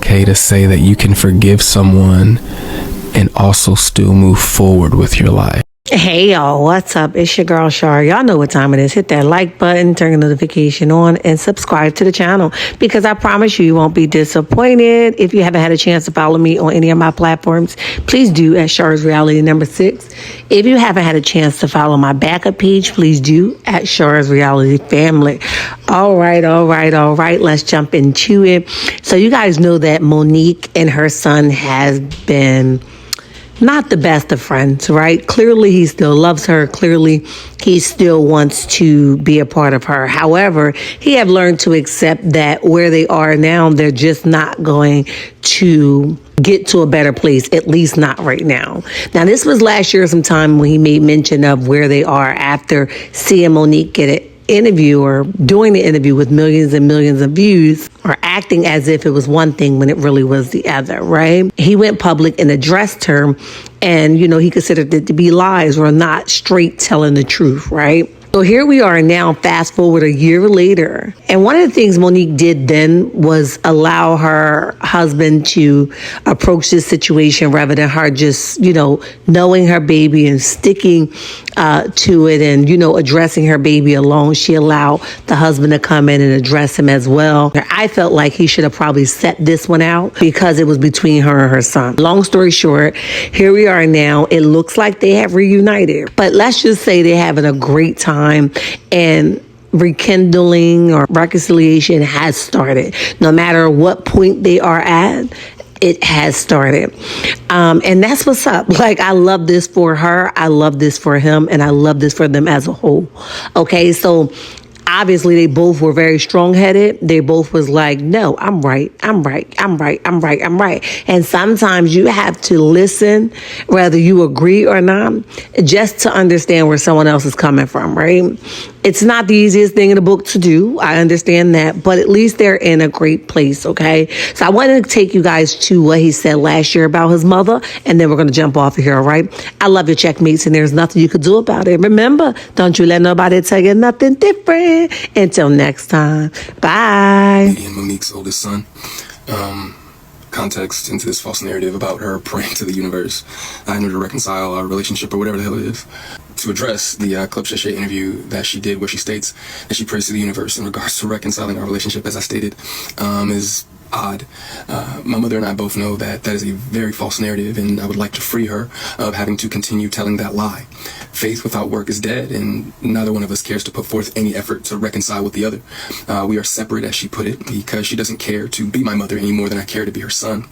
okay to say that you can forgive someone and also still move forward with your life. Hey y'all, what's up? It's your girl Shar. Y'all know what time it is. Hit that like button, turn the notification on, and subscribe to the channel because I promise you won't be disappointed. If you haven't had a chance to follow me on any of my platforms, please do at Shar's Reality number 6. If you haven't had a chance to follow my backup page, please do at Shar's Reality Family. All right. Let's jump into it. So you guys know that Monique and her son has been not the best of friends, right? Clearly, he still loves her. Clearly, he still wants to be a part of her. However, he have learned to accept that where they are now, they're just not going to get to a better place, at least not right now. Now, this was last year sometime when he made mention of where they are after seeing Monique get it interview or doing the interview with millions and millions of views or acting as if it was one thing when it really was the other, right? He went public and addressed her and, he considered it to be lies or not straight telling the truth, right? So here we are now, fast forward a year later. And one of the things Monique did then was allow her husband to approach this situation rather than her just, knowing her baby and sticking to it and, addressing her baby alone. She allowed the husband to come in and address him as well. I felt like he should have probably set this one out because it was between her and her son. Long story short, here we are now. It looks like they have reunited, but let's just say they're having a great time and rekindling or reconciliation has started. No matter what point they are at, it has started. And that's what's up. Like, I love this for her. I love this for him. And I love this for them as a whole. Okay, so obviously they both were very strong-headed. They both was like, no, I'm right. And sometimes you have to listen, whether you agree or not, just to understand where someone else is coming from, right? It's not the easiest thing in the book to do. I understand that, but at least they're in a great place, okay? So I wanted to take you guys to what he said last year about his mother, and then we're going to jump off of here, all right? I love your checkmates, and there's nothing you could do about it. Remember, don't you let nobody tell you nothing different. Until next time, bye. Me and Monique's oldest son. Context into this false narrative about her praying to the universe in order to reconcile our relationship or whatever the hell it is. To address the Club Sachet interview that she did where she states that she prays to the universe in regards to reconciling our relationship, as I stated, is odd. My mother and I both know that that is a very false narrative, and I would like to free her of having to continue telling that lie. Faith without work is dead, and neither one of us cares to put forth any effort to reconcile with the other. We are separate, as she put it, because she doesn't care to be my mother any more than I care to be her son.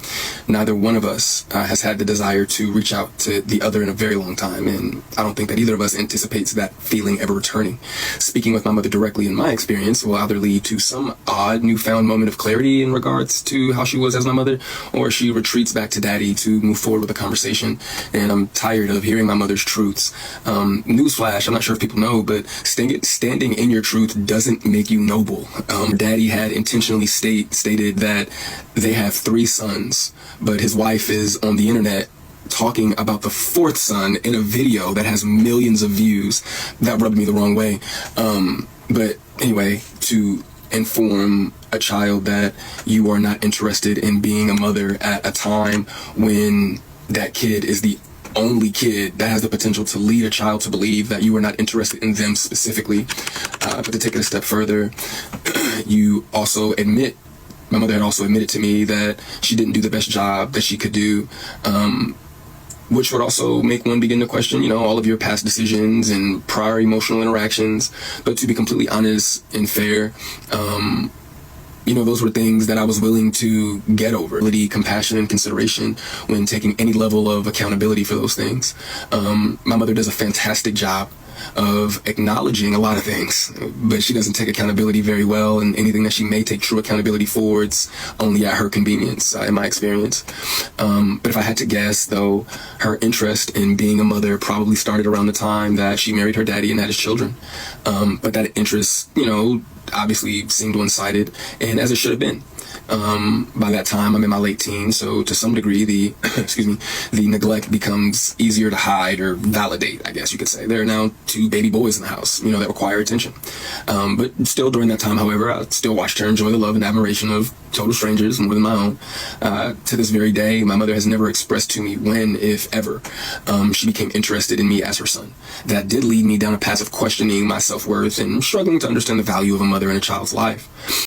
Neither one of us has had the desire to reach out to the other in a very long time, and I don't think that either of us anticipates that feeling ever returning. Speaking with my mother directly, in my experience, will either lead to some odd newfound moment of clarity in regards to how she was as my mother, or she retreats back to daddy to move forward with the conversation. And I'm tired of hearing my mother's truths. Newsflash, I'm not sure if people know, but standing in your truth doesn't make you noble. Daddy had intentionally stated that they have 3 sons, but his wife is on the internet talking about the 4th son in a video that has millions of views. That rubbed me the wrong way. But anyway, to inform a child that you are not interested in being a mother at a time when that kid is the only kid that has the potential to lead a child to believe that you are not interested in them specifically. But to take it a step further, my mother had also admitted to me that she didn't do the best job that she could do, which would also make one begin to question, all of your past decisions and prior emotional interactions. But to be completely honest and fair, those were things that I was willing to get over. Compassion and consideration when taking any level of accountability for those things. My mother does a fantastic job of acknowledging a lot of things, but she doesn't take accountability very well, and anything that she may take true accountability for, it's only at her convenience, in my experience. But if I had to guess, though, her interest in being a mother probably started around the time that she married her daddy and had his children. But that interest, obviously seemed one-sided, and as it should have been. By that time, I'm in my late teens, so to some degree, the the neglect becomes easier to hide or validate, I guess you could say. There are now 2 baby boys in the house, that require attention. But still, during that time, however, I still watched her enjoy the love and admiration of total strangers more than my own. To this very day, my mother has never expressed to me when, if ever, she became interested in me as her son. That did lead me down a path of questioning my self-worth and struggling to understand the value of a mother in a child's life.